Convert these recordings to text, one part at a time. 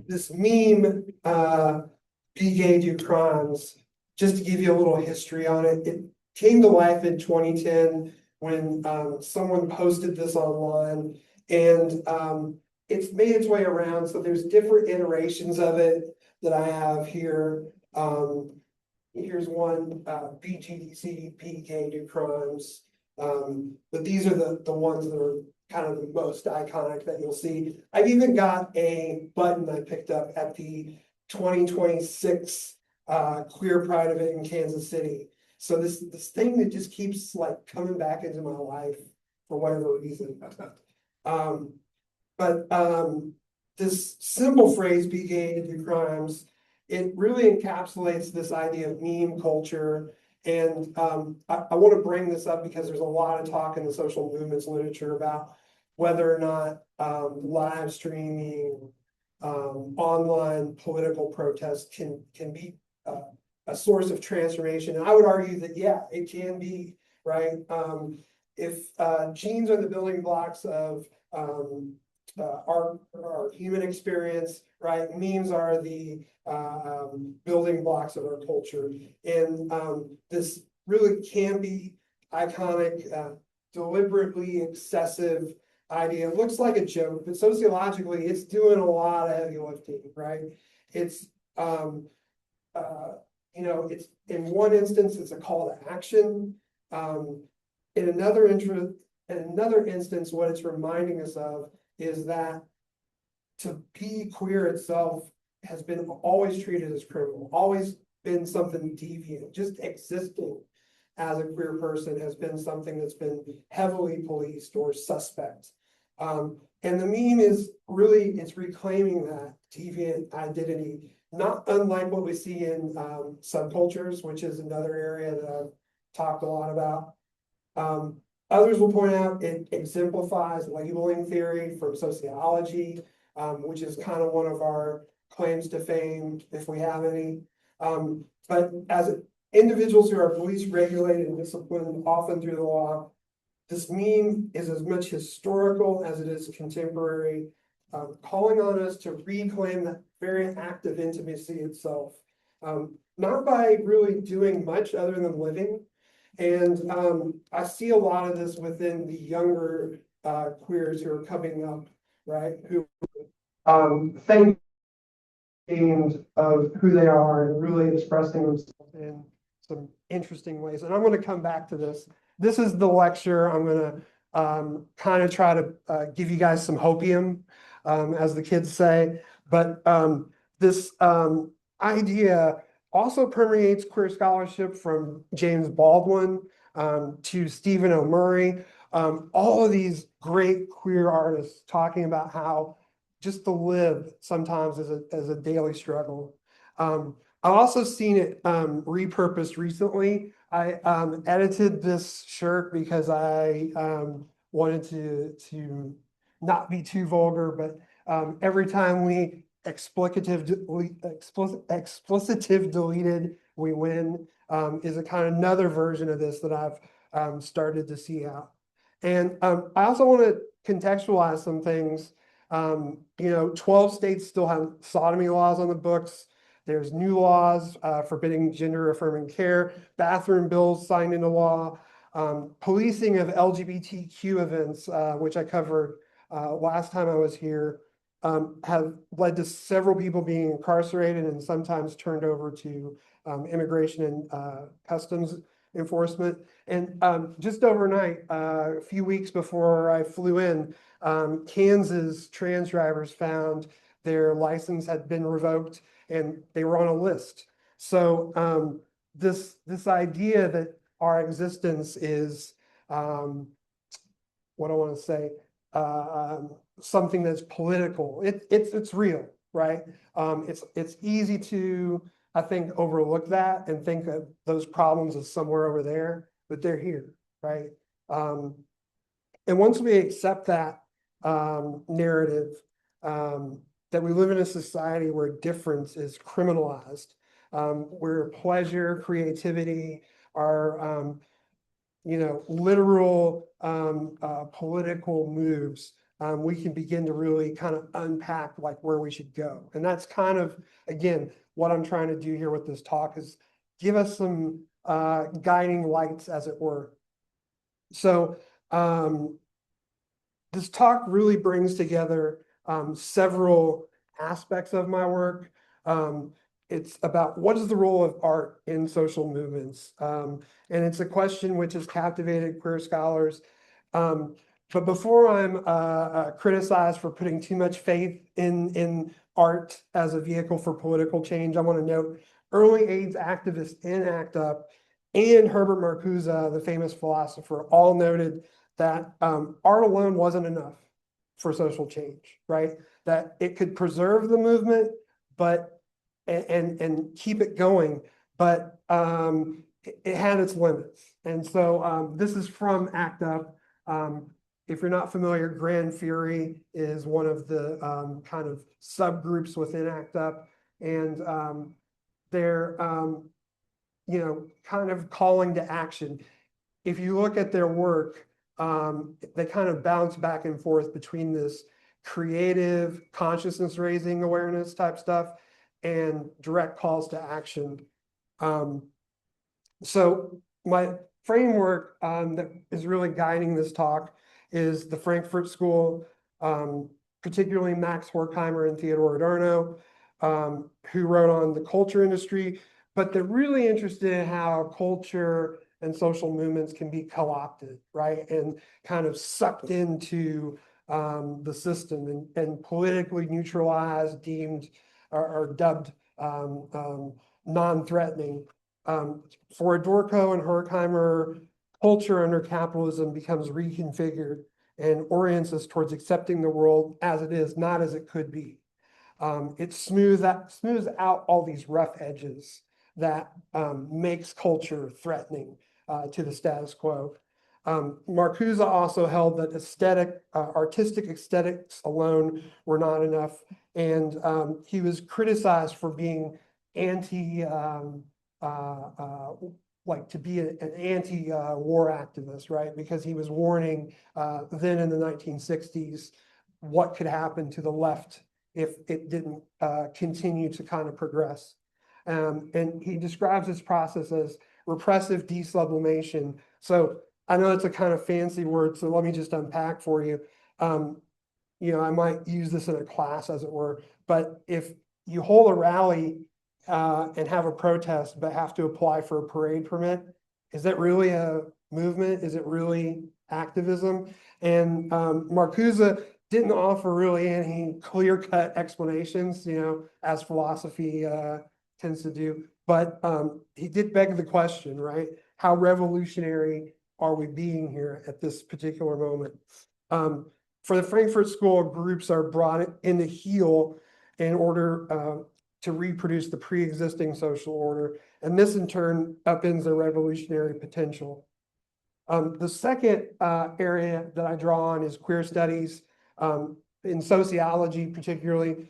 this meme, Be Gay, Do Crimes, just to give you a little history on it, it came to life in 2010 when someone posted this online, and it's made its way around. So there's different iterations of it that I have here. Here's one, BGDC, Be Gay, Do Crimes. But these are the ones that are kind of the most iconic that you'll see. I've even got a button I picked up at the 2026 Queer Pride event in Kansas City. So this thing that just keeps like coming back into my life for whatever reason. Um, but this simple phrase, "Be gay to do crimes," it really encapsulates this idea of meme culture. And I want to bring this up because there's a lot of talk in the social movements literature about whether or not live streaming, online political protest can be a source of transformation. And I would argue that, yeah, it can be, right? If genes are the building blocks of our human experience, right? Memes are the building blocks of our culture. And this really can be iconic, deliberately excessive idea. It looks like a joke, but sociologically, it's doing a lot of heavy lifting, right? It's, it's in one instance, it's a call to action. In another instance, what it's reminding us of is that to be queer itself has been always treated as criminal, always been something deviant. Just existing as a queer person has been something that's been heavily policed or suspect. And the meme is really, it's reclaiming that deviant identity, not unlike what we see in subcultures, which is another area that I've talked a lot about. Others will point out it exemplifies labeling theory from sociology, which is kind of one of our claims to fame, if we have any. But as individuals who are police regulated and disciplined, often through the law, this meme is as much historical as it is contemporary, calling on us to reclaim that very act of intimacy itself, not by really doing much other than living. And I see a lot of this within the younger queers who are coming up, right? Who think of who they are and really expressing themselves in some interesting ways. And I'm going to come back to this. This is the lecture. I'm going to kind of try to give you guys some hopium, as the kids say. But this idea also permeates queer scholarship from James Baldwin to Stephen O'Murray. All of these great queer artists talking about how just to live sometimes as a daily struggle. I've also seen it repurposed recently. I edited this shirt because I wanted to not be too vulgar, but every time we explicative deleted, we win, is a kind of another version of this that I've started to see out. And I also want to contextualize some things. 12 states still have sodomy laws on the books. There's new laws forbidding gender affirming care, bathroom bills signed into law, policing of LGBTQ events, which I covered last time I was here, have led to several people being incarcerated and sometimes turned over to immigration and customs enforcement. And just overnight, a few weeks before I flew in, Kansas trans drivers found their license had been revoked and they were on a list. So this idea that our existence is what I want to say, something that's political. It's real, right? It's easy to, I think, overlook that and think of those problems as somewhere over there, but they're here, right? And once we accept that narrative, that we live in a society where difference is criminalized, where pleasure, creativity are literal political moves we can begin to really kind of unpack like where we should go. And that's kind of, again, what I'm trying to do here with this talk is give us some guiding lights, as it were. So this talk really brings together several aspects of my work. It's about what is the role of art in social movements? And it's a question which has captivated queer scholars. But before I'm criticized for putting too much faith in art as a vehicle for political change, I want to note early AIDS activists in ACT UP and Herbert Marcuse, the famous philosopher, all noted that art alone wasn't enough for social change, right? That it could preserve the movement, but and keep it going, but it had its limits. And so this is from ACT UP. If you're not familiar, Grand Fury is one of the kind of subgroups within ACT UP, and they're kind of calling to action. If you look at their work, they kind of bounce back and forth between this creative, consciousness raising awareness type stuff and direct calls to action. So my framework that is really guiding this talk is the Frankfurt School, particularly Max Horkheimer and Theodore Adorno, who wrote on the culture industry, but they're really interested in how culture and social movements can be co-opted, right? And kind of sucked into the system and politically neutralized, deemed or dubbed non-threatening. For Adorno and Horkheimer, culture under capitalism becomes reconfigured and orients us towards accepting the world as it is, not as it could be. It smooths out all these rough edges that makes culture threatening to the status quo. Marcuse also held that artistic aesthetics alone were not enough, and he was criticized for being to be an anti-war activist, right? Because he was warning then in the 1960s what could happen to the left if it didn't continue to kind of progress. And he describes this process as repressive desublimation. So I know it's a kind of fancy word, so let me just unpack for you. I might use this in a class, as it were, but if you hold a rally and have a protest, but have to apply for a parade permit, is that really a movement? Is it really activism? And Marcuse didn't offer really any clear-cut explanations, as philosophy tends to do. But he did beg the question, right? How revolutionary are we being here at this particular moment? For the Frankfurt School, groups are brought in to heal in order to reproduce the pre-existing social order. And this in turn upends their revolutionary potential. The second area that I draw on is queer studies. In sociology, particularly,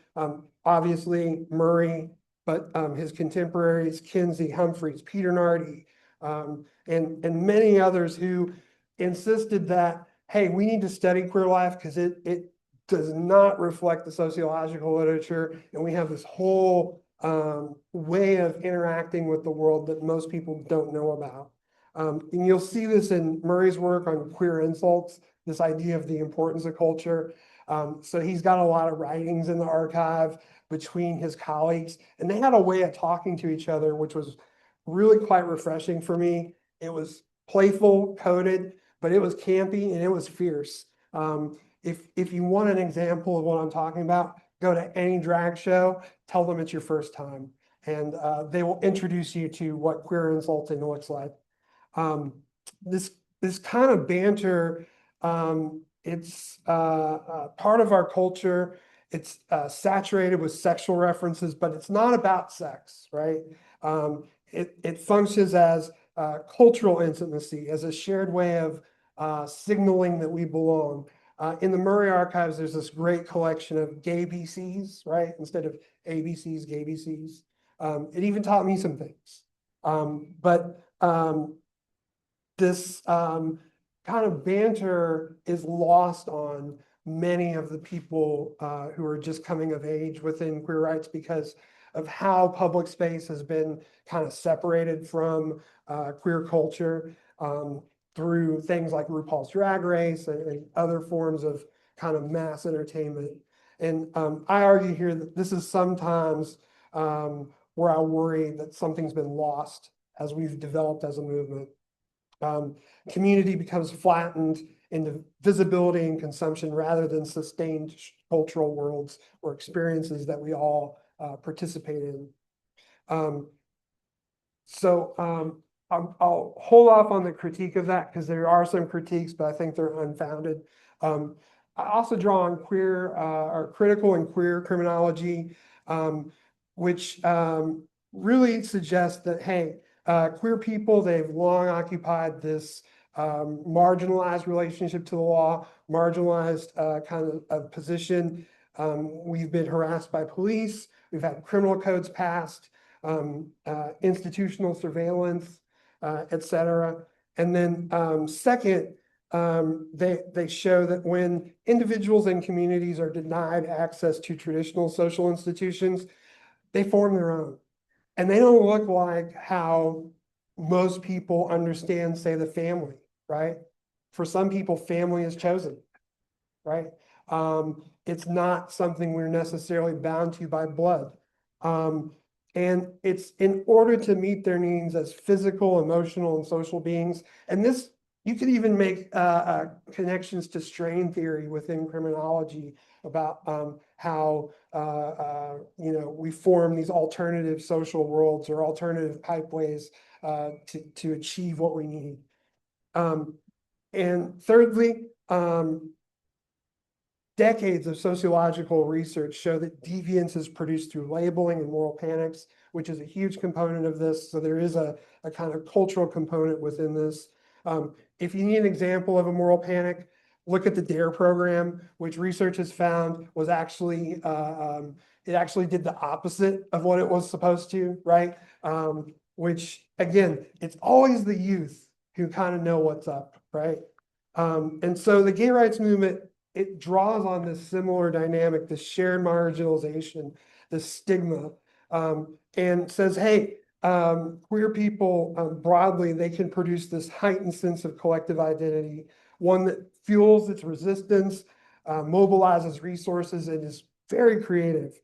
obviously Murray, but his contemporaries, Kinsey, Humphreys, Peter Nardi, and many others who insisted that, hey, we need to study queer life because it does not reflect the sociological literature, and we have this whole way of interacting with the world that most people don't know about. And you'll see this in Murray's work on queer insults, this idea of the importance of culture. So he's got a lot of writings in the archive between his colleagues, and they had a way of talking to each other, which was really quite refreshing for me. It was playful, coded, but it was campy and it was fierce. If you want an example of what I'm talking about, go to any drag show, tell them it's your first time, and they will introduce you to what queer insulting looks like. This kind of banter, it's part of our culture. It's saturated with sexual references, but it's not about sex, right? It functions as cultural intimacy, as a shared way of signaling that we belong. In the Murray archives, there's this great collection of gay BCs, right? Instead of ABCs, gay BCs. It even taught me some things. This kind of banter is lost on many of the people who are just coming of age within queer rights because of how public space has been kind of separated from queer culture through things like RuPaul's Drag Race and other forms of kind of mass entertainment. And I argue here that this is sometimes where I worry that something's been lost as we've developed as a movement. Community becomes flattened into visibility and consumption rather than sustained cultural worlds or experiences that we all participate in. I'll hold off on the critique of that because there are some critiques, but I think they're unfounded. I also draw on queer or critical and queer criminology, which really suggests that, hey, queer people, they've long occupied this marginalized relationship to the law, marginalized kind of position. We've been harassed by police. We've had criminal codes passed, institutional surveillance, et cetera. And then second, they show that when individuals and communities are denied access to traditional social institutions, they form their own. And they don't look like how most people understand, say, the family, right? For some people, family is chosen, right? It's not something we're necessarily bound to by blood. And it's in order to meet their needs as physical, emotional, and social beings. And this, you could even make connections to strain theory within criminology about how we form these alternative social worlds or alternative pipeways to achieve what we need. And thirdly, decades of sociological research show that deviance is produced through labeling and moral panics, which is a huge component of this. So there is a kind of cultural component within this. If you need an example of a moral panic, look at the DARE program, which research has found was actually, it actually did the opposite of what it was supposed to, right? Which again, it's always the youth who kind of know what's up, right? And so the gay rights movement, it draws on this similar dynamic, this shared marginalization, this stigma, and says, hey, queer people broadly, they can produce this heightened sense of collective identity, one that fuels its resistance, mobilizes resources, and is very creative.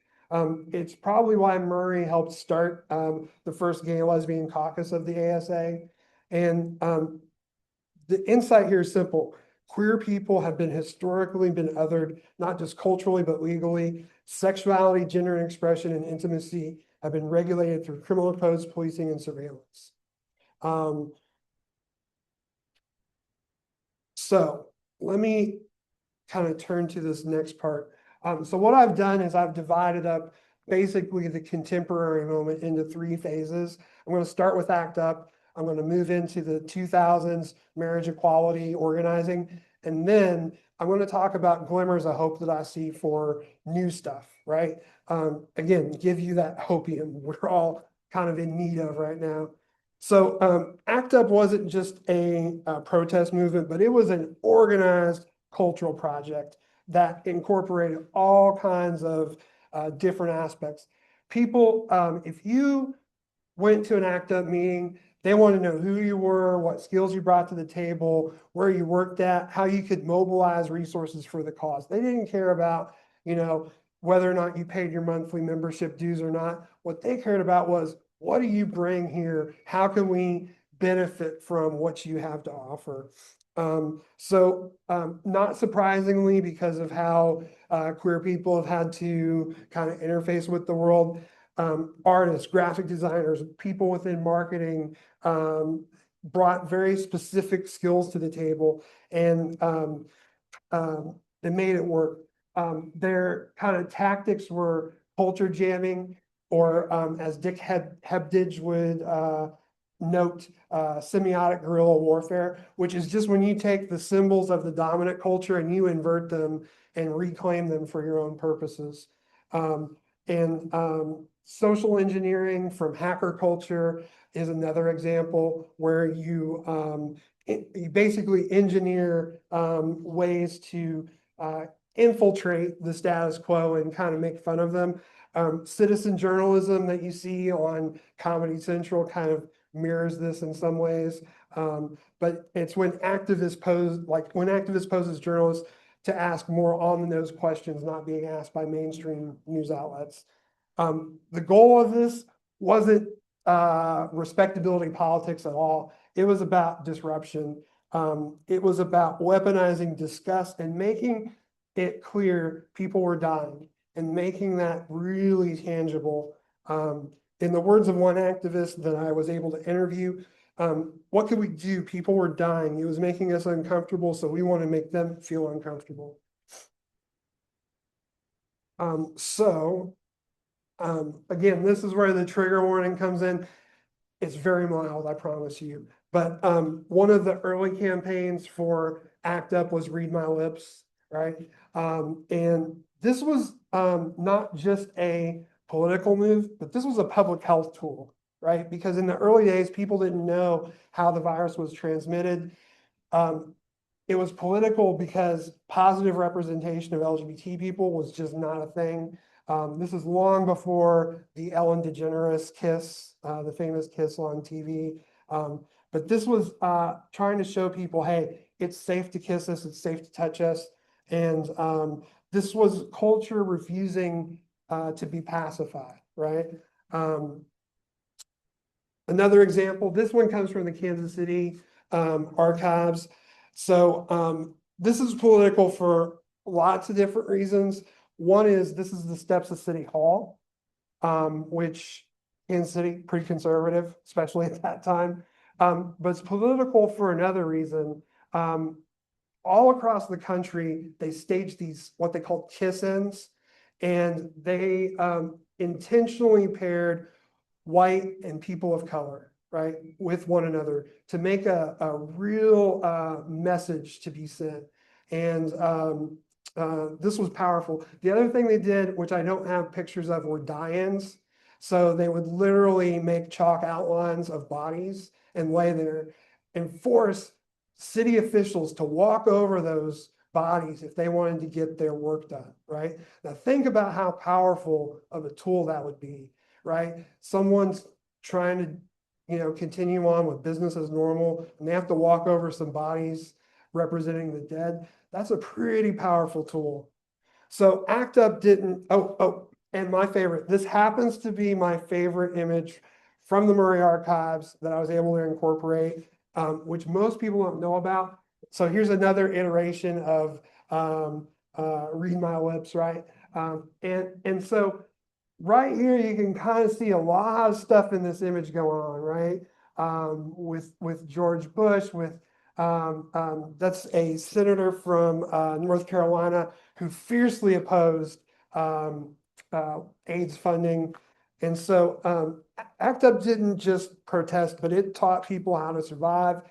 It's probably why Murray helped start the first gay and lesbian caucus of the ASA. And the insight here is simple. Queer people have been historically othered, not just culturally, but legally. Sexuality, gender and expression, and intimacy have been regulated through criminal codes, policing, and surveillance. So let me kind of turn to this next part. So what I've done is I've divided up basically the contemporary moment into 3 phases. I'm going to start with ACT UP. I'm going to move into the 2000s marriage equality organizing. And then I'm going to talk about glimmers of hope that I see for new stuff, right? Again, give you that hopium we're all kind of in need of right now. So ACT UP wasn't just a protest movement, but it was an organized cultural project that incorporated all kinds of different aspects. People, if you went to an ACT UP meeting, they want to know who you were, what skills you brought to the table, where you worked at, how you could mobilize resources for the cause. They didn't care about, whether or not you paid your monthly membership dues or not. What they cared about was, what do you bring here? How can we benefit from what you have to offer? Not surprisingly, because of how queer people have had to kind of interface with the world, artists, graphic designers, people within marketing brought very specific skills to the table, and they made it work. Their kind of tactics were culture jamming, or as Dick Hebdige would note, semiotic guerrilla warfare, which is just when you take the symbols of the dominant culture and you invert them and reclaim them for your own purposes. Social engineering from hacker culture is another example where you basically engineer ways to infiltrate the status quo and kind of make fun of them. Citizen journalism that you see on Comedy Central kind of mirrors this in some ways. But it's when activists poses journalists to ask more on the nose questions not being asked by mainstream news outlets. The goal of this wasn't respectability politics at all. It was about disruption. It was about weaponizing disgust and making it clear people were dying and making that really tangible. In the words of one activist that I was able to interview, what could we do? People were dying. It was making us uncomfortable, so we want to make them feel uncomfortable. Again, this is where the trigger warning comes in. It's very mild, I promise you. But one of the early campaigns for ACT UP was Read My Lips, right? And this was not just a political move, but this was a public health tool, right? Because in the early days, people didn't know how the virus was transmitted. It was political because positive representation of LGBT people was just not a thing. This is long before the Ellen DeGeneres kiss, the famous kiss on TV. But this was trying to show people, hey, it's safe to kiss us, it's safe to touch us. And this was culture refusing to be pacified, right? Another example, this one comes from the Kansas City archives. So this is political for lots of different reasons. One is this is the steps of City Hall, which Kansas City, pretty conservative, especially at that time. But it's political for another reason. All across the country, they staged these, what they call kiss-ins, and they intentionally paired white and people of color, right, with one another to make a real message to be sent. And this was powerful. The other thing they did, which I don't have pictures of, were die-ins. So they would literally make chalk outlines of bodies and lay there and force city officials to walk over those bodies if they wanted to get their work done, right? Now think about how powerful of a tool that would be, right? Someone's trying to, continue on with business as normal, and they have to walk over some bodies representing the dead. That's a pretty powerful tool. So ACT UP didn't, and my favorite, this happens to be my favorite image from the Murray archives that I was able to incorporate, which most people don't know about. So here's another iteration of Read My Lips, right? And so right here, you can kind of see a lot of stuff in this image going on, right? With George Bush, that's a senator from North Carolina who fiercely opposed AIDS funding. And so ACT UP didn't just protest, but it taught people how to survive.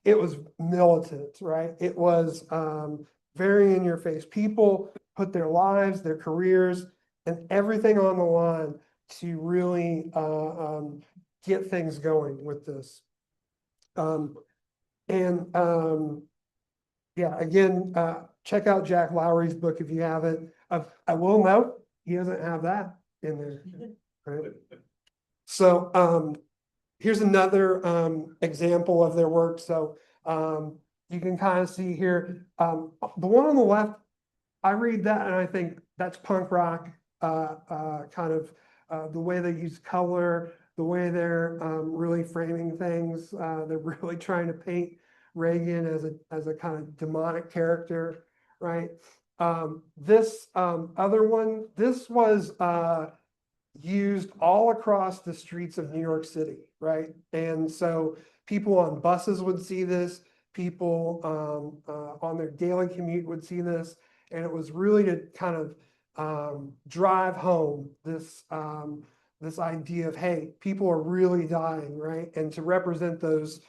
It was militant, right? It was very in your face. People put their lives, their careers, and everything on the line to really get things going with this. Yeah, again, check out Jack Lowry's book if you haven't. I will note, he doesn't have that in there, right? So here's another example of their work. So you can kind of see here, the one on the left, I read that and I think that's punk rock, kind of the way they use color, the way they're really framing things. They're really trying to paint Reagan as a kind of demonic character, right? This other one, this was used all across the streets of New York City, right? And so people on buses would see this, people on their daily commute would see this, and it was really to kind of drive home this this idea of, hey, people are really dying, right? And to represent those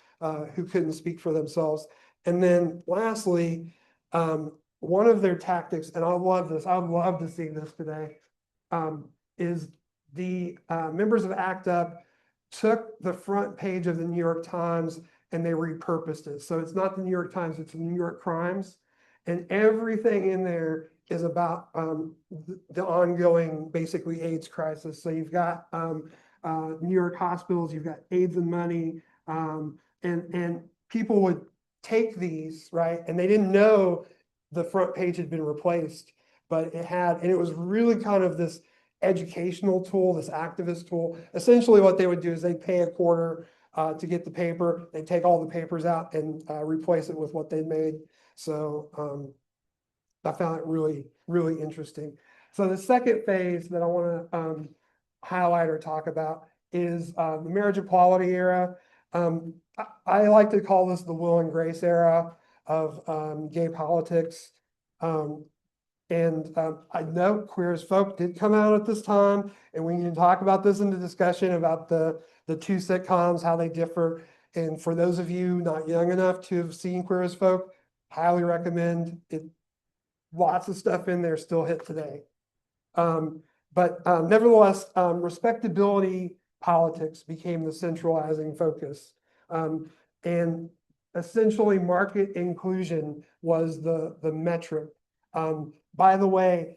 who couldn't speak for themselves. And then lastly, one of their tactics, and I love this, I'd love to see this today, is the members of ACT UP took the front page of the New York Times and they repurposed it. So it's not the New York Times, it's the New York Crimes. And everything in there is about the ongoing, basically, AIDS crisis. So you've got New York hospitals, you've got AIDS and money, and people would take these, right? And they didn't know the front page had been replaced, but it had, and it was really kind of this educational tool, this activist tool. Essentially what they would do is they'd pay a quarter to get the paper. They'd take all the papers out and replace it with what they made. So I found it really, really interesting. So the second phase that I want to highlight or talk about is the marriage equality era. I like to call this the will and grace era of gay politics. I know Queer as Folk did come out at this time, and we can talk about this in the discussion about the two sitcoms, how they differ. And for those of you not young enough to have seen Queer as Folk, highly recommend it. Lots of stuff in there still hit today. But nevertheless, respectability politics became the centralizing focus. And essentially market inclusion was the metric. By the way,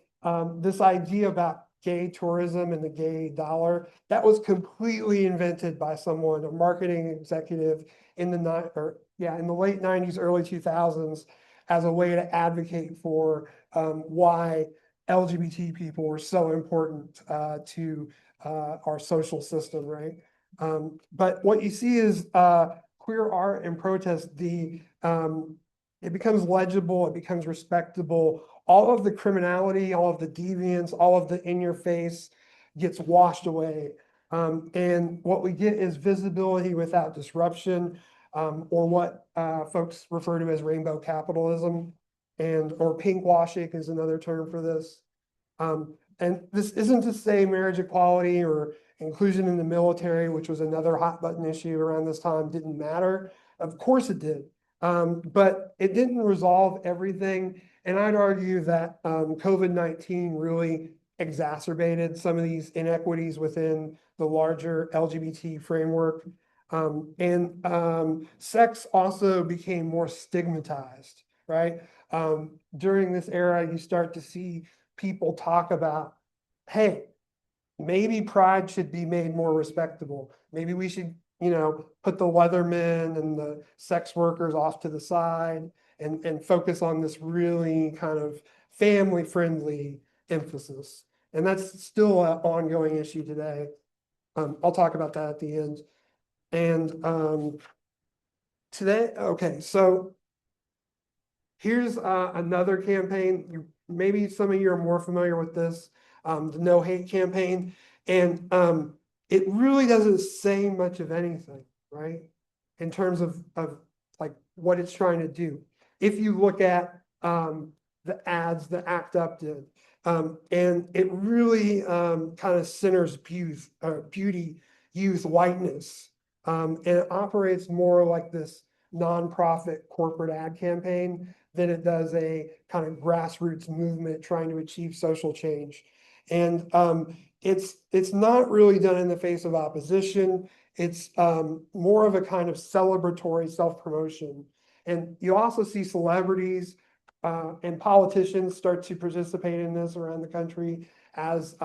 this idea about gay tourism and the gay dollar, that was completely invented by someone, a marketing executive in the late 90s, early 2000s, as a way to advocate for why LGBT people were so important to our social system, right? But what you see is queer art and protest, it becomes legible, it becomes respectable. All of the criminality, all of the deviance, all of the in your face gets washed away. And what we get is visibility without disruption, or what folks refer to as rainbow capitalism, or pink washing is another term for this. And this isn't to say marriage equality or inclusion in the military, which was another hot button issue around this time, didn't matter. Of course it did. But it didn't resolve everything. And I'd argue that COVID-19 really exacerbated some of these inequities within the larger LGBT framework. Sex also became more stigmatized, right? During this era, you start to see people talk about, hey, maybe pride should be made more respectable. Maybe we should, put the Leathermen and the sex workers off to the side and focus on this really kind of family-friendly emphasis. And that's still an ongoing issue today. I'll talk about that at the end. And today, okay, so here's another campaign. Maybe some of you are more familiar with this, the No Hate campaign. And it really doesn't say much of anything, right? In terms of like what it's trying to do. If you look at the ads that ACT UP did, and it really kind of centers beauty, youth, whiteness, and it operates more like this nonprofit corporate ad campaign than it does a kind of grassroots movement trying to achieve social change. And it's not really done in the face of opposition. It's more of a kind of celebratory self-promotion. And you also see celebrities and politicians start to participate in this around the country, as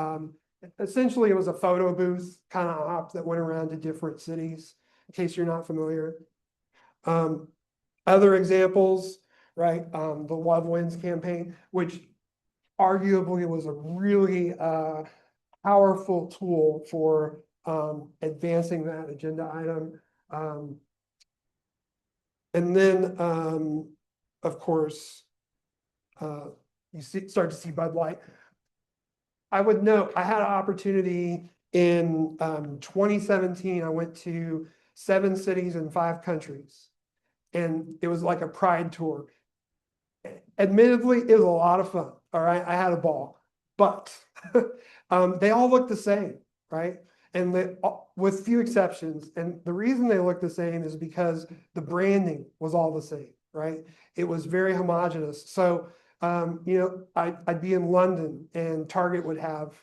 essentially it was a photo booth kind of op that went around to different cities, in case you're not familiar. Other examples, right? The Love Wins campaign, which arguably was a really powerful tool for advancing that agenda item. And then, of course, you start to see Bud Light. I would note, I had an opportunity in 2017. I went to 7 cities in 5 countries. And it was like a pride tour. Admittedly, it was a lot of fun. All right, I had a ball, but they all look the same, right? And with few exceptions. And the reason they look the same is because the branding was all the same, right? It was very homogenous. So, I'd be in London and Target would have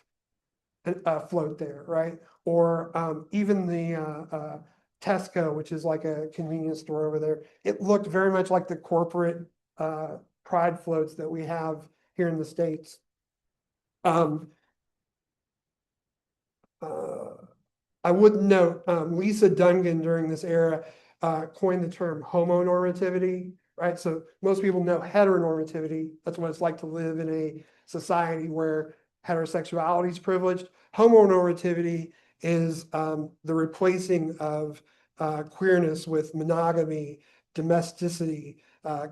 a float there, right? Or even the Tesco, which is like a convenience store over there, it looked very much like the corporate pride floats that we have here in the States. I would note, Lisa Dungan during this era coined the term homonormativity, right? So most people know heteronormativity. That's what it's like to live in a society where heterosexuality is privileged. Homonormativity is the replacing of queerness with monogamy, domesticity,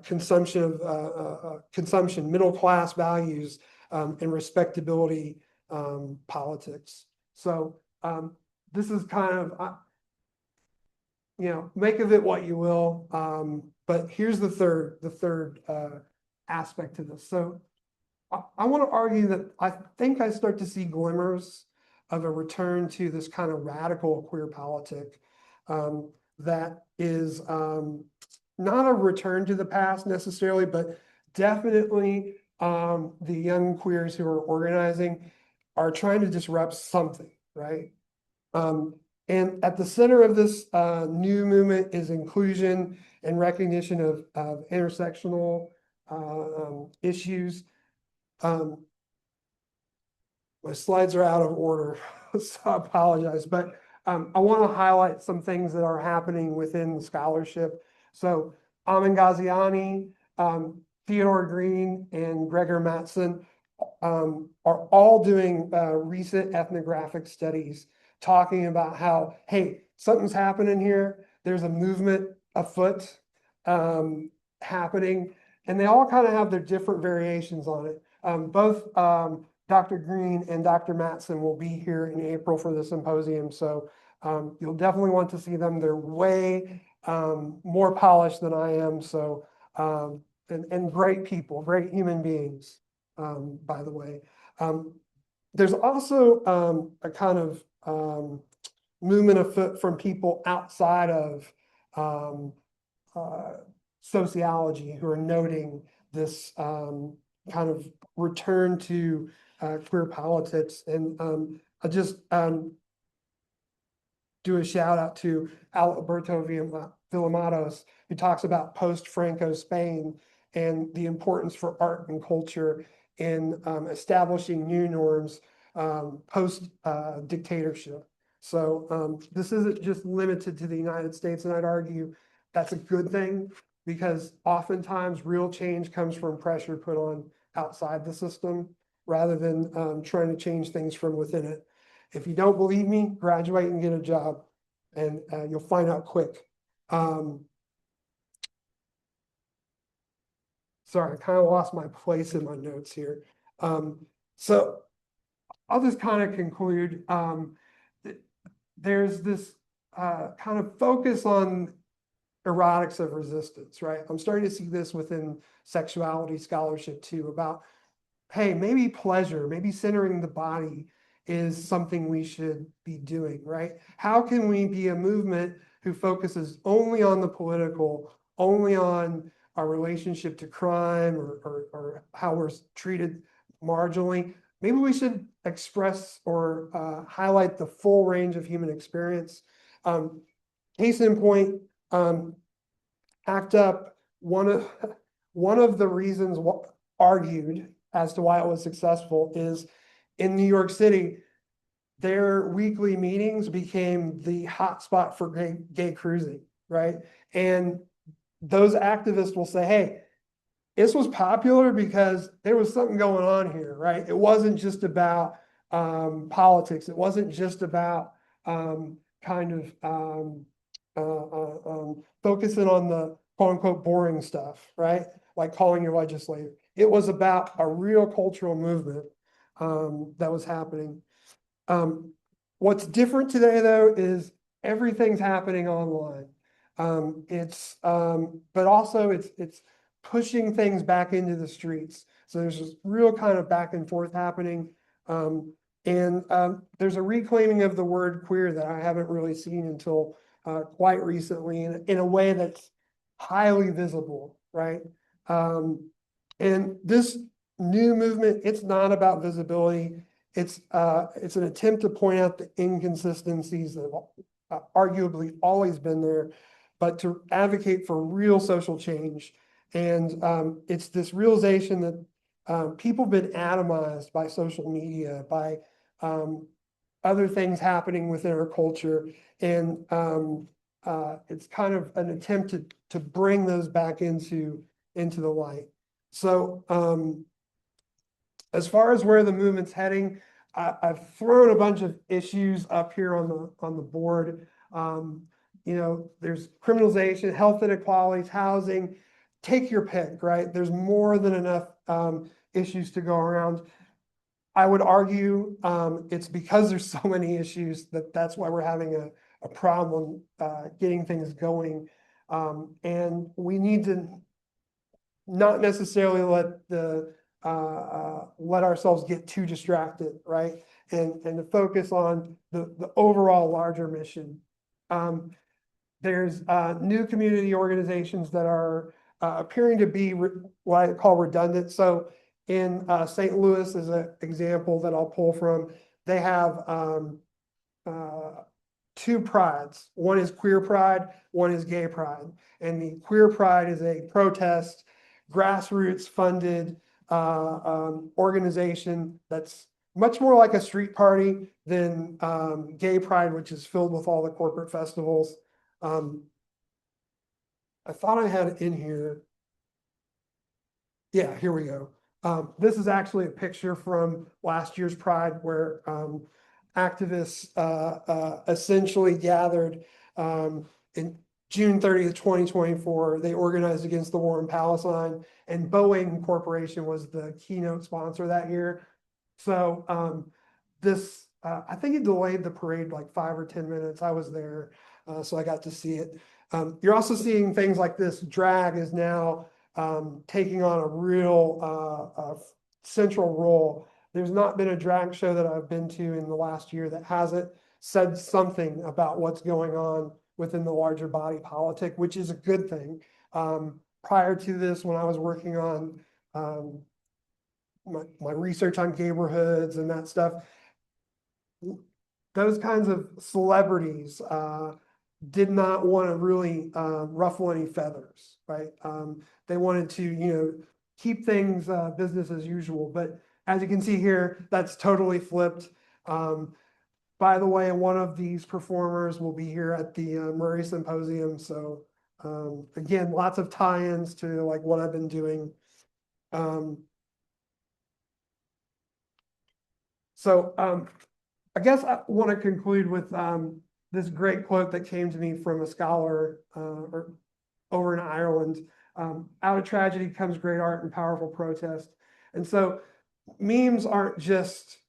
consumption of consumption, middle class values, and respectability politics. So this is kind of, make of it what you will. But here's the third aspect to this. So I want to argue that I think I start to see glimmers of a return to this kind of radical queer politic that is not a return to the past necessarily, but definitely the young queers who are organizing are trying to disrupt something, right? And at the center of this new movement is inclusion and recognition of intersectional issues. My slides are out of order, so I apologize, but I want to highlight some things that are happening within the scholarship. So Amin Ghaziani, Theodore Green, and Gregor Mattson are all doing recent ethnographic studies talking about how, hey, something's happening here. There's a movement afoot happening, and they all kind of have their different variations on it. Both Dr. Green and Dr. Mattson will be here in April for the symposium, so you'll definitely want to see them. They're way more polished than I am, so and great people, great human beings, by the way. There's also a kind of movement afoot from people outside of sociology who are noting this kind of return to queer politics. And I'll just do a shout out to Alberto Villamatos, who talks about post-Franco Spain and the importance for art and culture in establishing new norms post-dictatorship. So this isn't just limited to the United States, and I'd argue that's a good thing, because oftentimes real change comes from pressure put on outside the system rather than trying to change things from within it. If you don't believe me, graduate and get a job, and you'll find out quick. Sorry, I kind of lost my place in my notes here. So I'll just kind of conclude. There's this kind of focus on erotics of resistance, right? I'm starting to see this within sexuality scholarship too, about, hey, maybe pleasure, maybe centering the body is something we should be doing, right? How can we be a movement who focuses only on the political, only on our relationship to crime or how we're treated marginally? Maybe we should express or highlight the full range of human experience. Case in point, ACT UP, one of the reasons argued as to why it was successful is in New York City, their weekly meetings became the hotspot for gay cruising, right? And those activists will say, hey, this was popular because there was something going on here, right? It wasn't just about politics. It wasn't just about focusing on the quote unquote boring stuff, right? Like calling your legislator. It was about a real cultural movement that was happening. What's different today, though, is everything's happening online. But also it's pushing things back into the streets. So there's this real kind of back and forth happening. There's a reclaiming of the word queer that I haven't really seen until quite recently in a way that's highly visible, right? And this new movement, it's not about visibility. It's an attempt to point out the inconsistencies that have arguably always been there, but to advocate for real social change. And it's this realization that people have been atomized by social media, by other things happening within our culture. And it's kind of an attempt to bring those back into the light. So as far as where the movement's heading, I've thrown a bunch of issues up here on the board. You know, there's criminalization, health inequalities, housing, take your pick, right? There's more than enough issues to go around. I would argue it's because there's so many issues that's why we're having a problem getting things going. And we need to not necessarily let ourselves get too distracted, right? And to focus on the overall larger mission. There's new community organizations that are appearing to be what I call redundant. So in St. Louis is an example that I'll pull from. They have two prides. One is queer pride, one is gay pride. And the queer pride is a protest, grassroots funded organization that's much more like a street party than gay pride, which is filled with all the corporate festivals. I thought I had it in here. Yeah, here we go. This is actually a picture from last year's Pride where activists essentially gathered in June 30th, 2024. They organized against the war in Palestine, and Boeing Corporation was the keynote sponsor that year. So I think it delayed the parade like 5 or 10 minutes. I was there, so I got to see it. You're also seeing things like this. Drag is now taking on a real central role. There's not been a drag show that I've been to in the last year that hasn't said something about what's going on within the larger body politic, which is a good thing. Prior to this, when I was working on my research on neighborhoods and that stuff, those kinds of celebrities did not want to really ruffle any feathers, right? They wanted to, keep things business as usual. But as you can see here, that's totally flipped. By the way, one of these performers will be here at the Murray Symposium. So again, lots of tie-ins to like what I've been doing. I guess I want to conclude with this great quote that came to me from a scholar over in Ireland. Out of tragedy comes great art and powerful protest. And so memes aren't just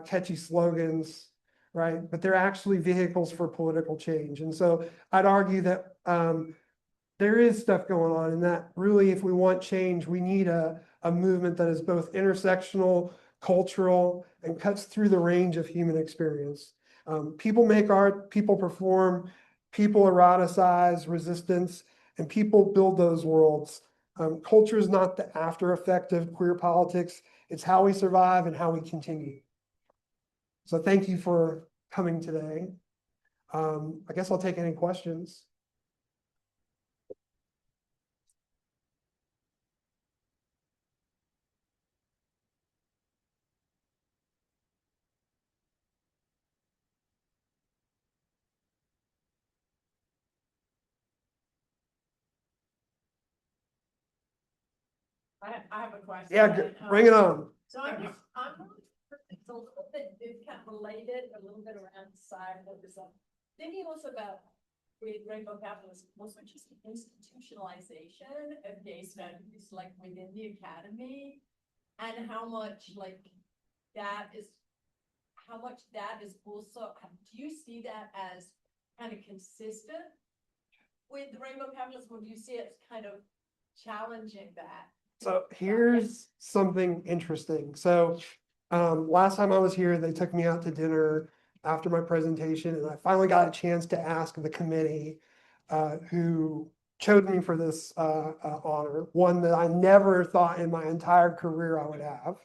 catchy slogans, right? But they're actually vehicles for political change. And so I'd argue that there is stuff going on, and that really, if we want change, we need a movement that is both intersectional, cultural, and cuts through the range of human experience. People make art, people perform, people eroticize resistance, and people build those worlds. Culture is not the after effect of queer politics. It's how we survive and how we continue. So thank you for coming today. I guess I'll take any questions. I have a question. Yeah, bring it on. So I'm it's a little bit, it's kind of related, a little bit around the side of this. Thinking also about with rainbow capitalism, also just the institutionalization of gay studies, like within the academy, and how much that is also, do you see that as kind of consistent with the rainbow capitalism, or do you see it as kind of challenging that? So here's something interesting. So last time I was here, they took me out to dinner after my presentation, and I finally got a chance to ask the committee who chose me for this honor, one that I never thought in my entire career I would have.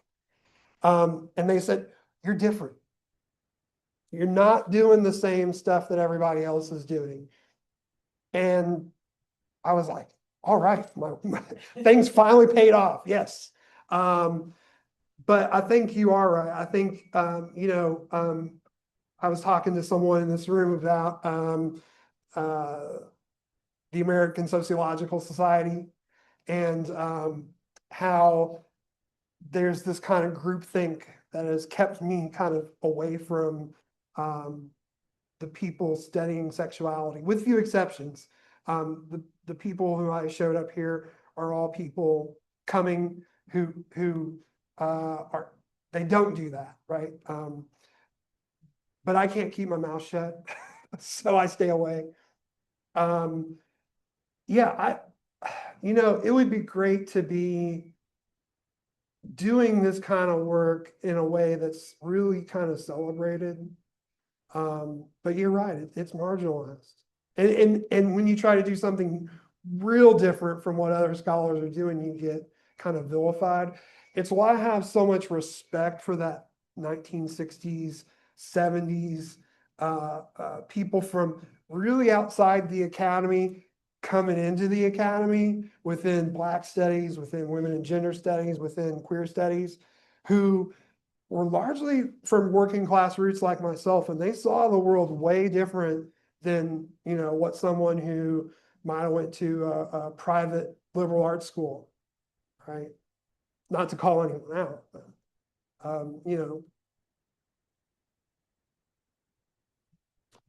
And they said, "You're different. You're not doing the same stuff that everybody else is doing." And I was like, all right, things finally paid off. Yes. But I think you are right. I think, I was talking to someone in this room about, the American Sociological Society and, how there's this kind of groupthink that has kept me kind of away from, the people studying sexuality, with few exceptions. The people who I showed up here are all people coming who are, they don't do that, right? But I can't keep my mouth shut, so I stay away. Yeah, it would be great to be doing this kind of work in a way that's really kind of celebrated. But you're right, it's marginalized. And when you try to do something real different from what other scholars are doing, you get kind of vilified. It's why I have so much respect for that 1960s, 70s, people from really outside the academy coming into the academy within Black studies, within women and gender studies, within queer studies, who were largely from working class roots like myself, and they saw the world way different than, what someone who might have went to a private liberal arts school, right? Not to call anyone out, but,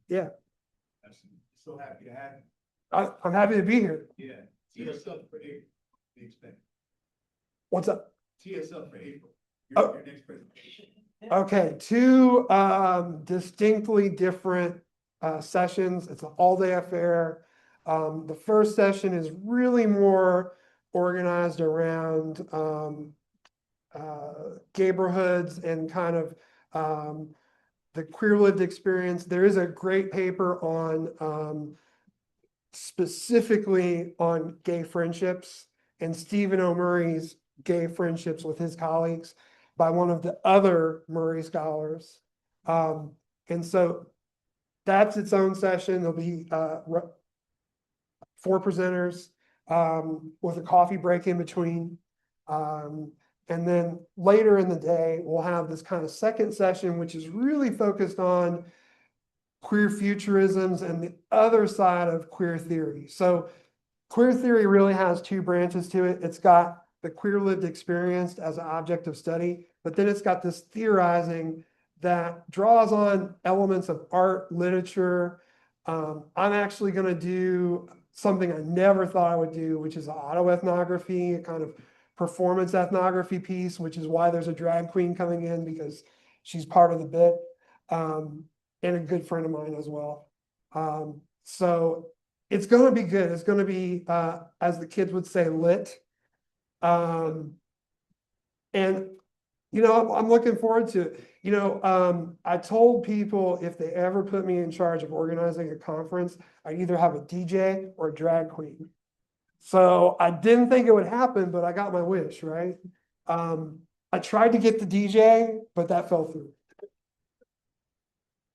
yeah, So happy to have I'm happy to be here. you. Yeah. Tee us up for April. We expect. What's up? Tee us up for April. Oh. Your next presentation. Okay, two distinctly different sessions. It's an all-day affair. The first session is really more organized around neighborhoods and kind of the queer lived experience. There is a great paper on specifically on gay friendships and Stephen O'Murray's gay friendships with his colleagues by one of the other Murray scholars. And so that's its own session. There'll be 4 presenters with a coffee break in between. And then later in the day, we'll have this kind of second session, which is really focused on queer futurisms and the other side of queer theory. So queer theory really has 2 branches to it. It's got the queer lived experience as an object of study, but then it's got this theorizing that draws on elements of art, literature. I'm actually going to do something I never thought I would do, which is autoethnography, a kind of performance ethnography piece, which is why there's a drag queen coming in, because she's part of the bit, and a good friend of mine as well. So it's going to be good. It's going to be, as the kids would say, lit. And, I'm looking forward to it. I told people if they ever put me in charge of organizing a conference, I'd either have a DJ or a drag queen. So I didn't think it would happen, but I got my wish, right? I tried to get the DJ, but that fell through.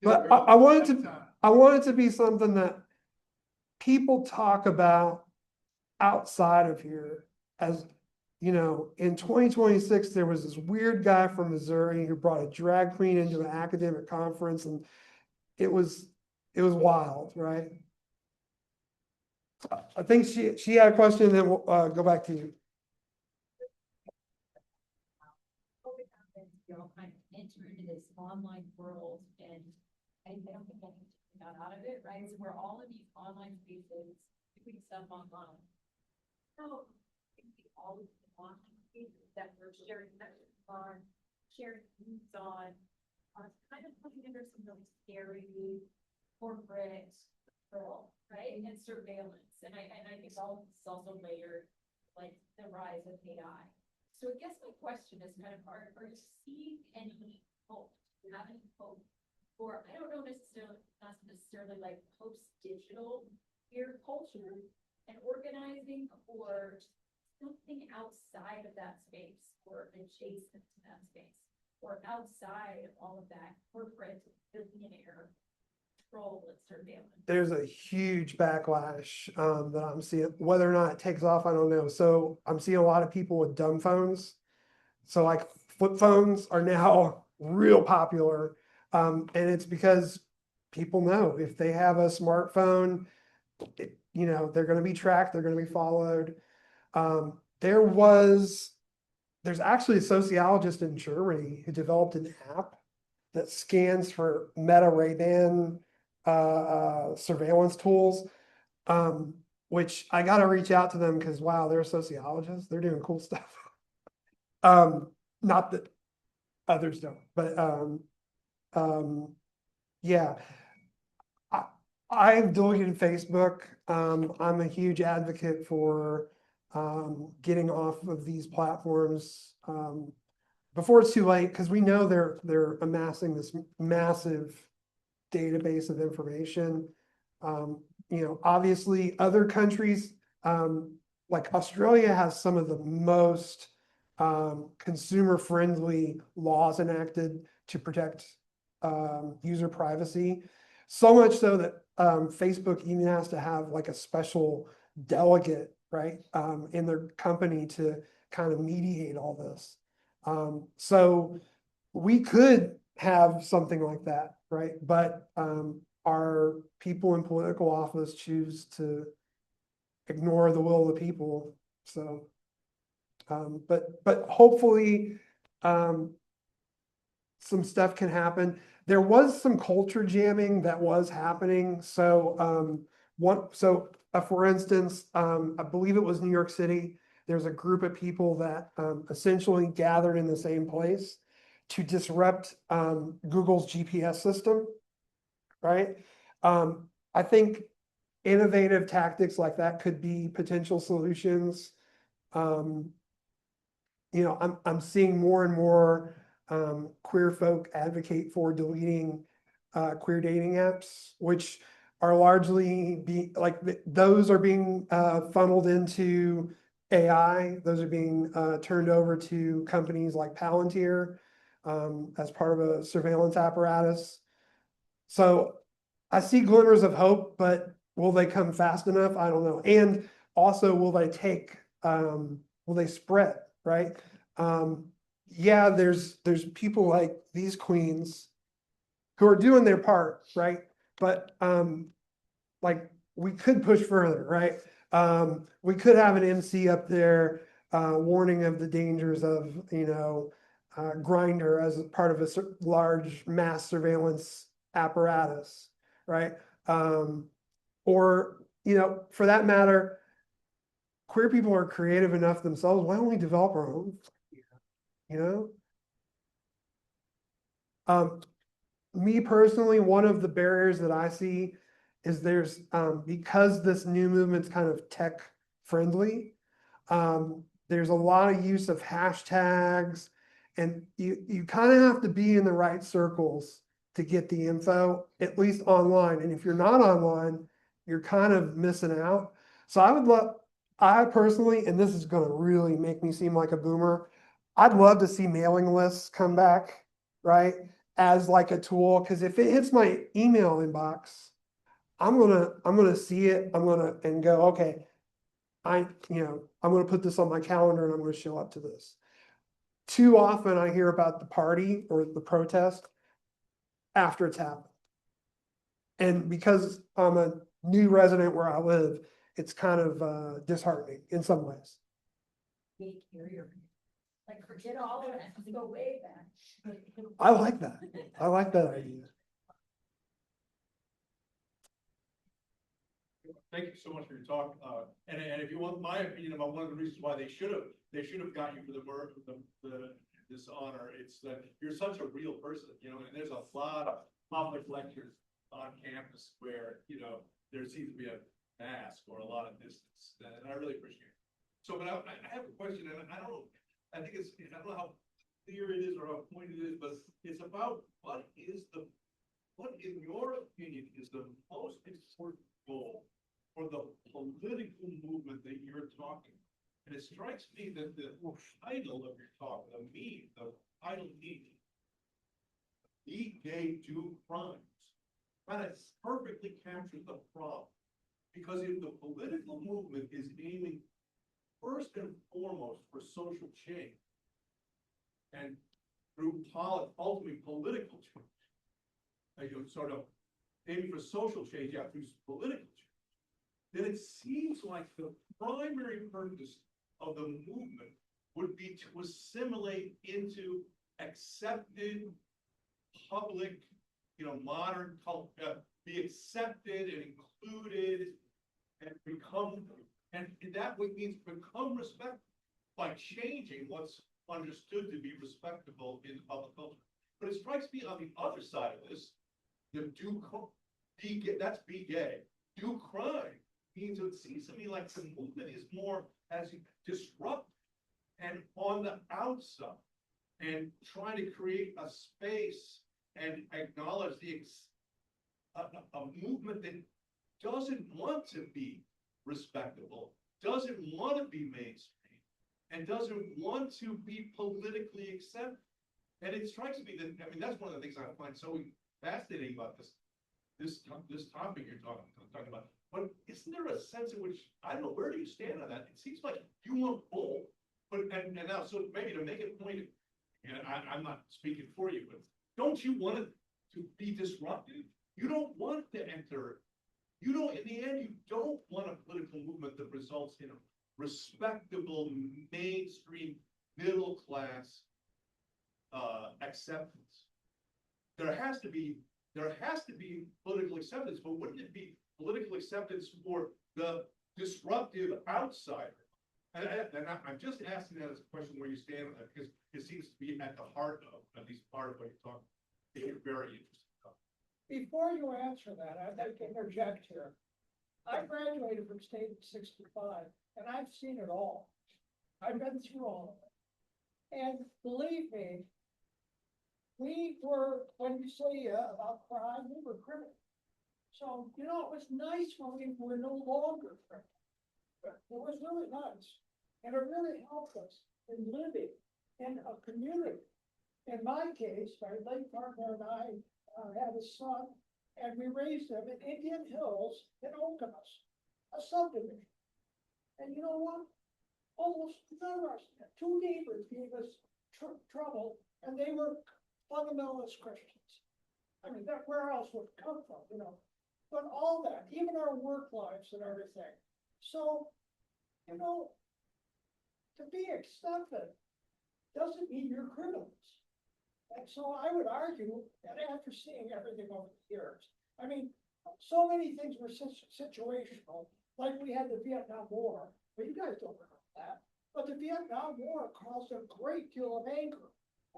But I wanted to be something that people talk about outside of here. As in 2026, there was this weird guy from Missouri who brought a drag queen into an academic conference, and it was wild, right? I think she had a question, and then we'll go back to you. Kind of enter into this online world, and I don't think anything got out of it, right? So we're all in these online spaces doing stuff online. So we all want spaces that we're sharing messages on, sharing news on, kind of putting under some really scary corporate control, right? And surveillance. And I think all this is also layered, like the rise of AI. So I guess my question is kind of, are you seeing any hope? Do you have any hope for, I don't know necessarily, not necessarily like post-digital queer culture and organizing, or something outside of that space or adjacent to that space, or outside of all of that corporate billionaire control and surveillance? There's a huge backlash that I'm seeing. Whether or not it takes off, I don't know. So I'm seeing a lot of people with dumb phones So like flip phones are now real popular. And it's because people know if they have a smartphone, they're gonna be tracked, they're gonna be followed. There's actually a sociologist in Germany who developed an app that scans for Meta Ray-Ban surveillance tools. Which I gotta reach out to them because wow, they're sociologists. They're doing cool stuff. Not that others don't, but yeah. I, I've deleted Facebook. I'm a huge advocate for getting off of these platforms before it's too late, because we know they're amassing this massive database of information. Obviously other countries, like Australia has some of the most consumer-friendly laws enacted to protect user privacy. So much so that Facebook even has to have like a special delegate, right, in their company to kind of mediate all this. So we could have something like that, right? But our people in political office choose to ignore the will of the people. So, but hopefully, some stuff can happen. There was some culture jamming that was happening. So, for instance, I believe it was New York City. There's a group of people that essentially gathered in the same place to disrupt Google's GPS system, right? I think innovative tactics like that could be potential solutions. I'm seeing more and more queer folk advocate for deleting queer dating apps, which are largely those are being funneled into AI. Those are being turned over to companies like Palantir as part of a surveillance apparatus. So I see glimmers of hope, but will they come fast enough? I don't know. And also, will they spread, right? Yeah, there's people like these queens who are doing their part, right? But like we could push further, right? We could have an MC up there warning of the dangers of, Grindr as a part of a large mass surveillance apparatus, right? Or, for that matter, queer people are creative enough themselves. Why don't we develop our own? You know? Me personally, one of the barriers that I see is because this new movement's kind of tech friendly, there's a lot of use of hashtags, and you kind of have to be in the right circles to get the info, at least online. And if you're not online, you're kind of missing out. So I personally, and this is going to really make me seem like a boomer, I'd love to see mailing lists come back, right? As like a tool, because if it hits my email inbox, I'm gonna see it. And go, okay, I'm gonna put this on my calendar and I'm gonna show up to this. Too often I hear about the party or the protest after it's happened. And because I'm a new resident where I live, it's kind of disheartening in some ways. Like forget all of it, go way back. I like that. I like that idea. Thank you so much for your talk. And if you want my opinion about one of the reasons why they should have gotten you for this honor, it's that you're such a real person, and there's a lot of public lectures on campus where, there seems to be a mask or a lot of distance, and I really appreciate it. So, but I have a question, and I don't know how clear it is or how pointed it is, but it's about what in your opinion is the most important goal for the political movement that you're talking. And it strikes me that the title of your talk, the title means "The Gay Do Crimes," kind of perfectly captures the problem. Because if the political movement is aiming first and foremost for social change, and through ultimately political change, you know, sort of aiming for social change, yeah, through political change, then it seems like the primary purpose of the movement would be to assimilate into accepted public, you know, modern culture, be accepted and included and become, and that would mean become respectable by changing what's understood to be respectable in public culture. But it strikes me on the other side of this, the that's be gay. Do crime means, it seems to me like the movement is more as disruptive and on the outside and trying to create a space and acknowledge a movement that doesn't want to be respectable, doesn't want to be mainstream, and doesn't want to be politically accepted. And it strikes me that, I mean, that's one of the things I find so fascinating about this topic you're talking about. But isn't there a sense in which, I don't know, where do you stand on that? It seems like you want both, but and now, so maybe to make it point, and I'm not speaking for you, but don't you want it to be disruptive? You don't want to enter. You don't. In the end, you don't want a political movement that results in a respectable, mainstream, middle class acceptance. There has to be political acceptance, but wouldn't it be political acceptance for the disruptive outsider? And I'm just asking that as a question where you stand on that, because it seems to be at the heart of, at least part of what you're talking about. It's very interesting. Before you answer that, I'd like to interject here. I graduated from state in '65, and I've seen it all. I've been through all of it. And believe me, we were, when you say about crime, we were criminals. So, you know, it was nice when we were no longer criminals. It was really nice. And it really helped us in living in a community. In my case, my late partner and I had a son, and we raised him in Indian Hills in Okemos, a subdivision. And you know what? Almost none of us, two neighbors gave us trouble, and they were fundamentalist Christians. I mean, where else would it come from, you know? But all that, even our work lives and everything. So, you know, to be accepted doesn't mean you're criminals. And so I would argue that after seeing everything over the years, I mean, so many things were situational, like we had the Vietnam War, but you guys don't know that. But the Vietnam War caused a great deal of anger.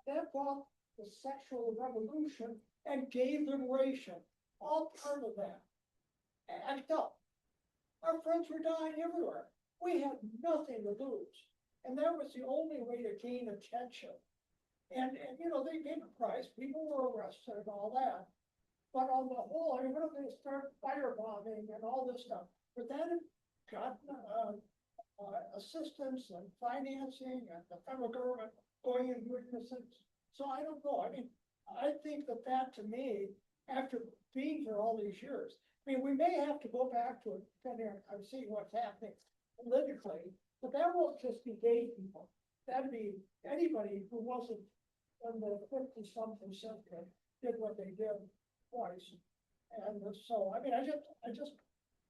That brought the sexual revolution and gay liberation, all part of that. Act up. Our friends were dying everywhere. We had nothing to lose. And that was the only way to gain attention. And you know, they paid a price, people were arrested and all that. But on the whole, I mean, what if they start firebombing and all this stuff? But then it got assistance and financing and the federal government going and doing this. So I don't know. I mean, I think that to me, after being here all these years, I mean, we may have to go back to it, depending on, I'm seeing what's happening politically, but that won't just be gay people. That'd be anybody who wasn't in the 50-something that did what they did twice. And so, I mean, I just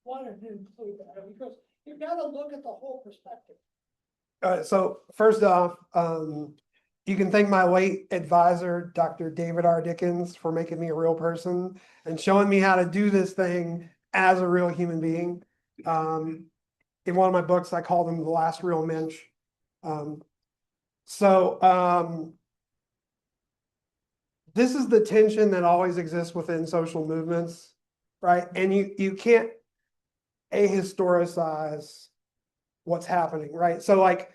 wanted to include that because you've got to look at the whole perspective. All right, so first off, you can thank my late advisor, Dr. David R. Dickens, for making me a real person and showing me how to do this thing as a real human being. In one of my books, I call them the last real mensch. This is the tension that always exists within social movements, right? And you can't ahistoricize what's happening, right? So like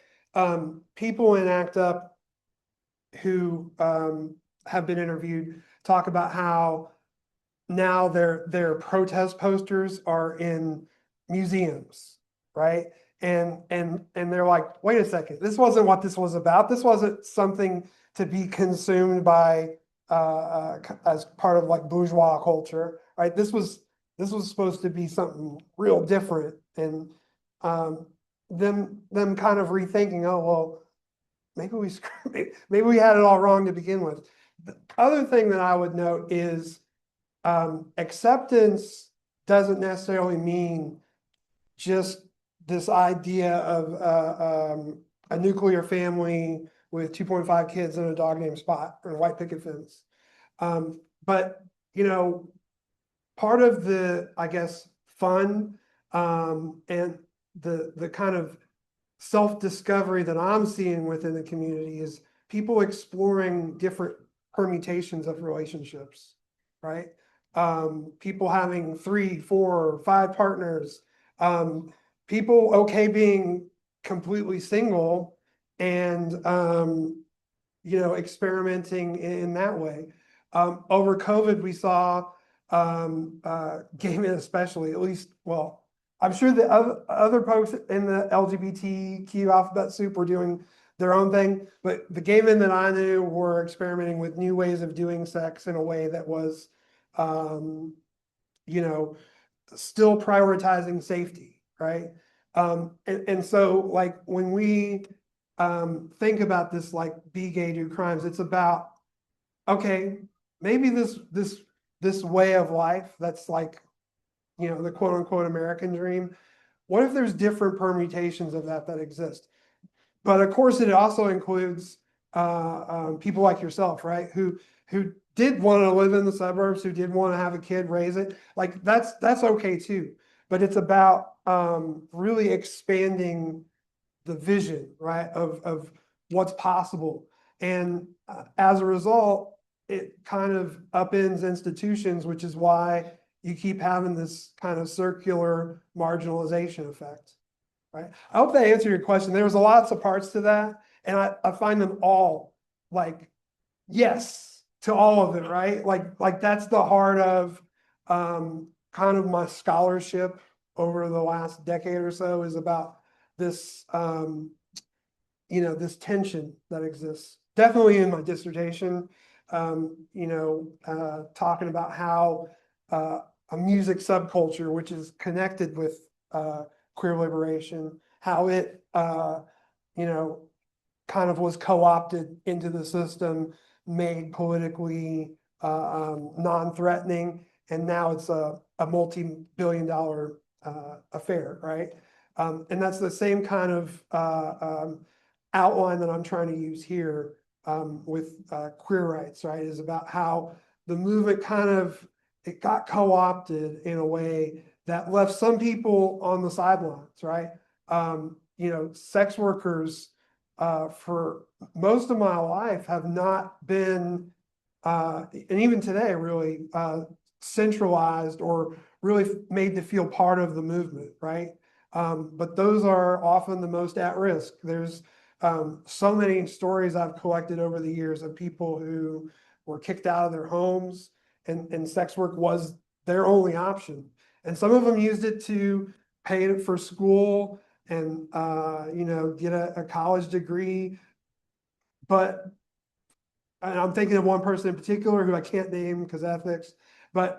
people in ACT UP who have been interviewed talk about how now their protest posters are in museums, right? And they're like, wait a second, this wasn't what this was about. This wasn't something to be consumed by as part of like bourgeois culture, right? This was supposed to be something real different, and them kind of rethinking, oh well, maybe we, maybe we had it all wrong to begin with. The other thing that I would note is acceptance doesn't necessarily mean just this idea of a nuclear family with 2.5 kids and a dog named Spot or a white picket fence. But, you know, part of the, I guess, fun and the kind of self-discovery that I'm seeing within the community is people exploring different permutations of relationships, right? People having 3, 4, 5 partners, people okay being completely single and you know, experimenting in that way. Over COVID, we saw gay men especially, at least, well, I'm sure the other folks in the LGBTQ alphabet soup were doing their own thing, but the gay men that I knew were experimenting with new ways of doing sex in a way that was, you know, still prioritizing safety, right? And so like when we think about this, like be gay, do crimes, it's about, okay, maybe this way of life that's like, you know, the quote unquote American dream. What if there's different permutations of that exist? But of course, it also includes people like yourself, right? Who did want to live in the suburbs, who did want to have a kid, raise it. Like that's okay too. But it's about really expanding the vision, right, of what's possible. And as a result, it kind of upends institutions, which is why you keep having this kind of circular marginalization effect, right? I hope that answered your question. There was lots of parts to that, and I find them all like, yes, to all of it, right? Like that's the heart of kind of my scholarship over the last decade or so is about this, you know, this tension that exists. Definitely in my dissertation, you know, talking about how a music subculture, which is connected with queer liberation, how it, you know, kind of was co-opted into the system, made politically non-threatening, and now it's a multi-billion-dollar affair, right? And that's the same kind of outline that I'm trying to use here with queer rights, right? Is about how the movement kind of, it got co-opted in a way that left some people on the sidelines, right? You know, sex workers for most of my life have not been, and even today, really centralized or really made to feel part of the movement, right? But those are often the most at risk. There's so many stories I've collected over the years of people who were kicked out of their homes and sex work was their only option. And some of them used it to pay for school and, you know, get a college degree. But and I'm thinking of one person in particular who I can't name because ethics, but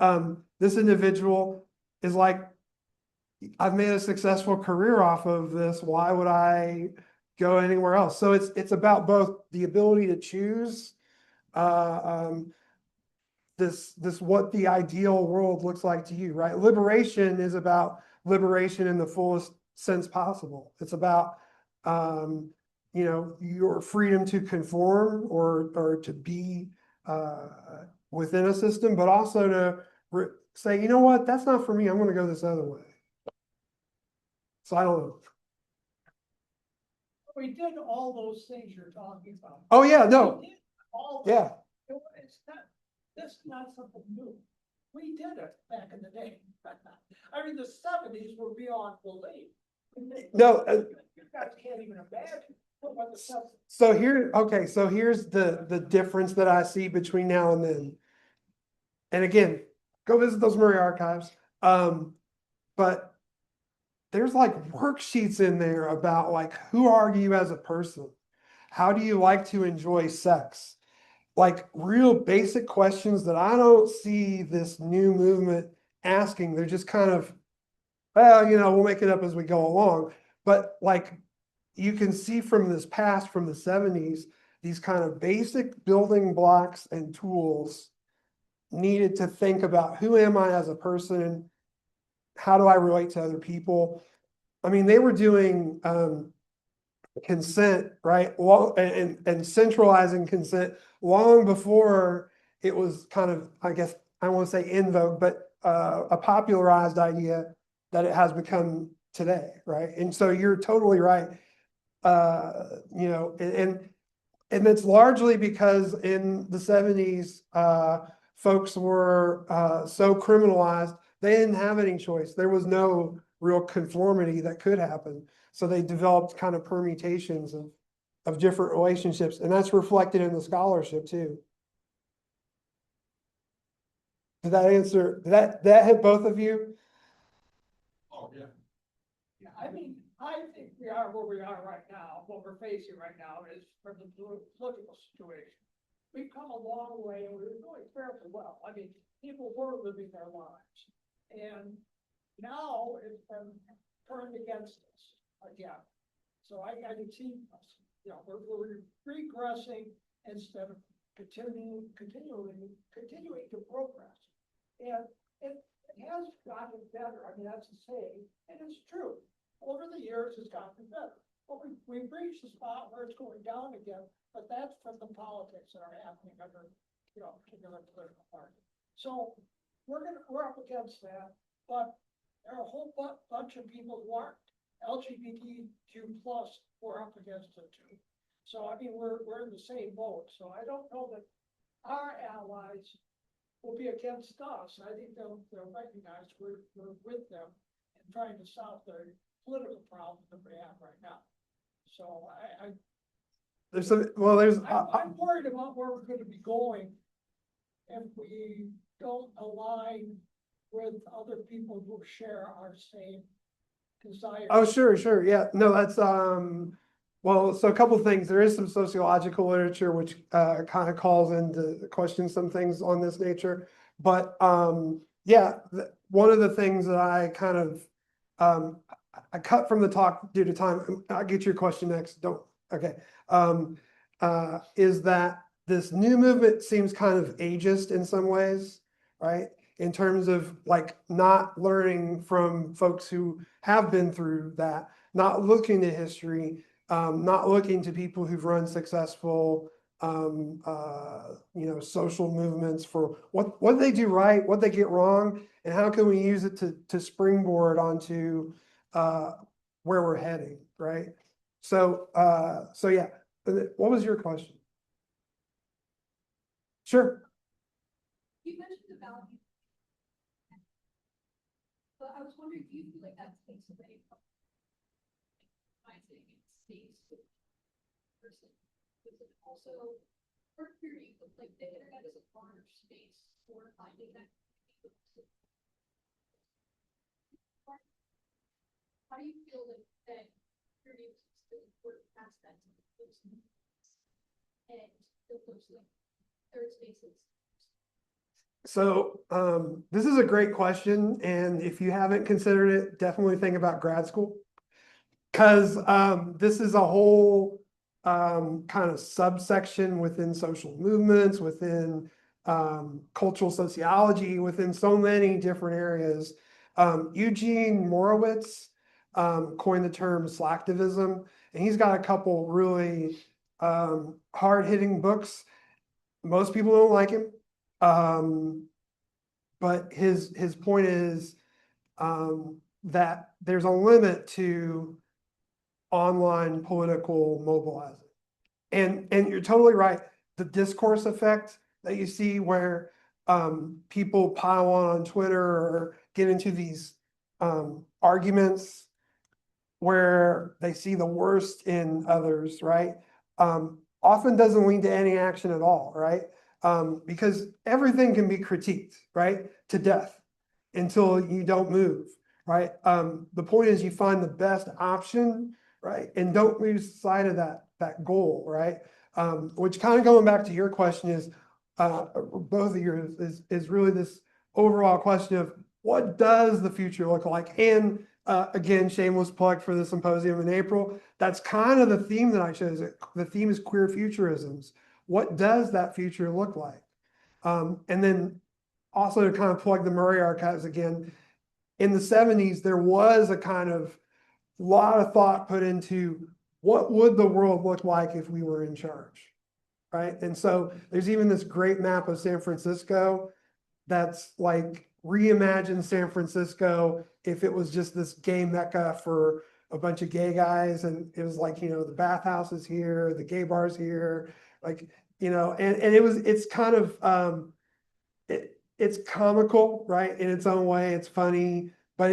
this individual is like, I've made a successful career off of this. Why would I go anywhere else? So it's about both the ability to choose this what the ideal world looks like to you, right? Liberation is about liberation in the fullest sense possible. It's about you know, your freedom to conform or to be within a system, but also to say, you know what, that's not for me. I'm going to go this other way. So I don't know. We did all those things you're talking about. Oh yeah, no, We did all yeah. It's not, this is not something new. We did it back in the day. I mean, the 70s were beyond belief. No, You guys can't even imagine what the stuff. so here, okay, so here's the difference that I see between now and then. And again, go visit those Murray archives. But there's like worksheets in there about like, who are you as a person? How do you like to enjoy sex? Like real basic questions that I don't see this new movement asking. They're just kind of, well, you know, we'll make it up as we go along. But like you can see from this past, from the 70s, these kind of basic building blocks and tools needed to think about who am I as a person? How do I relate to other people? I mean, they were doing consent, right? Well, and centralizing consent long before it was kind of, I guess, I won't say in vogue, but a popularized idea that it has become today, right? And so you're totally right. You know, and it's largely because in the 70s, folks were so criminalized, they didn't have any choice. There was no real conformity that could happen. So they developed kind of permutations of different relationships, and that's reflected in the scholarship too. Did that answer, that hit both of you? Oh, yeah. Yeah, I mean, I think we are where we are right now. What we're facing right now is from the political situation. We've come a long way and we're doing fairly well. I mean, people were living their lives. And now it's been turned against us again. So I can see us, you know, we're regressing instead of continuing to progress. And it has gotten better. I mean, that's to say, and it's true. Over the years, it's gotten better. But we've reached a spot where it's going down again, but that's from the politics that are happening under, you know, particular political party. So we're up against that, but there are a whole bunch of people who aren't. LGBTQ plus, we're up against it too. So I mean, we're in the same boat. So I don't know that our allies will be against us. I think they'll recognize we're with them and trying to solve the political problems that we have right now. So There's some, well, there's, I'm worried about where we're going to be going if we don't align with other people who share our same desire. oh, sure, yeah, no, that's, well, so a couple of things. There is some sociological literature which kind of calls into question some things on this nature. But yeah, one of the things that I kind of, I cut from the talk due to time. I'll get your question next. Don't, okay. Is that this new movement seems kind of ageist in some ways, right? In terms of like not learning from folks who have been through that, not looking to history, not looking to people who've run successful, you know, social movements for what they do right, what they get wrong, and how can we use it to springboard onto where we're heading, right? So yeah, what was your question? Sure. You mentioned the value. But I was wondering, do you feel like that takes away from finding space with person? Is it also for period of like the internet is a large space for finding that? How do you feel like that period is still important aspect of those and those like third spaces? So this is a great question, and if you haven't considered it, definitely think about grad school, because this is a whole kind of subsection within social movements, within cultural sociology, within so many different areas. Eugene Morowitz coined the term Slacktivism, and he's got a couple really hard-hitting books. Most people don't like him. But his point is that there's a limit to online political mobilizing. And you're totally right. The discourse effect that you see where people pile on Twitter or get into these arguments where they see the worst in others, right? Often doesn't lead to any action at all, right? Because everything can be critiqued, right? To death until you don't move, right? The point is you find the best option, right? And don't lose sight of that goal, right? Which kind of going back to your question is, both of yours is really this overall question of what does the future look like? And again, shameless plug for the symposium in April. That's kind of the theme that I chose. The theme is queer futurisms. What does that future look like? And then also to kind of plug the Murray archives again, in the 70s, there was a kind of lot of thought put into what would the world look like if we were in charge, right? And so there's even this great map of San Francisco that's like reimagine San Francisco if it was just this gay mecca for a bunch of gay guys, and it was like, you know, the bathhouse is here, the gay bars here, like, you know, and it's kind of it's comical, right? In its own way, it's funny, but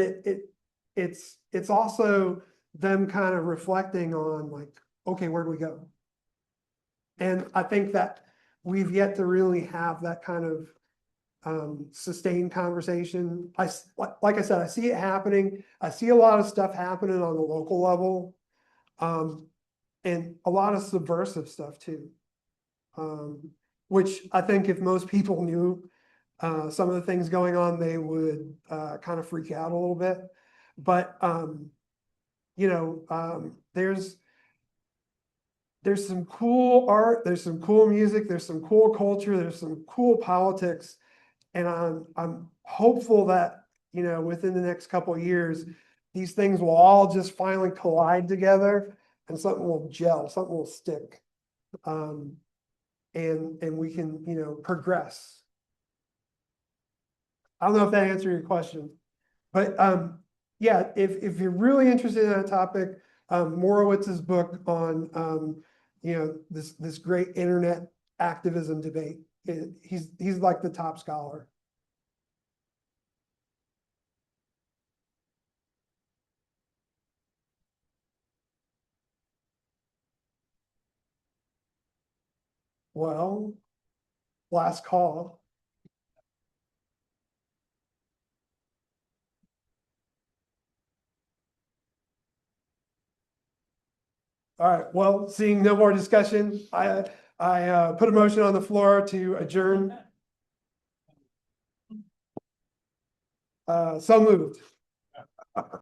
it's also them kind of reflecting on like, okay, where do we go? And I think that we've yet to really have that kind of sustained conversation. Like I said, I see it happening. I see a lot of stuff happening on the local level, and a lot of subversive stuff too. Which I think if most people knew some of the things going on, they would kind of freak out a little bit. But you know, there's some cool art, there's some cool music, there's some cool culture, there's some cool politics. And I'm hopeful that, you know, within the next couple of years, these things will all just finally collide together and something will gel, something will stick. And we can, you know, progress. I don't know if that answered your question, but yeah, if you're really interested in that topic, Morowitz's book on you know, this great internet activism debate, he's like the top scholar. Well, last call. All right, well, seeing no more discussion, I put a motion on the floor to adjourn. So moved.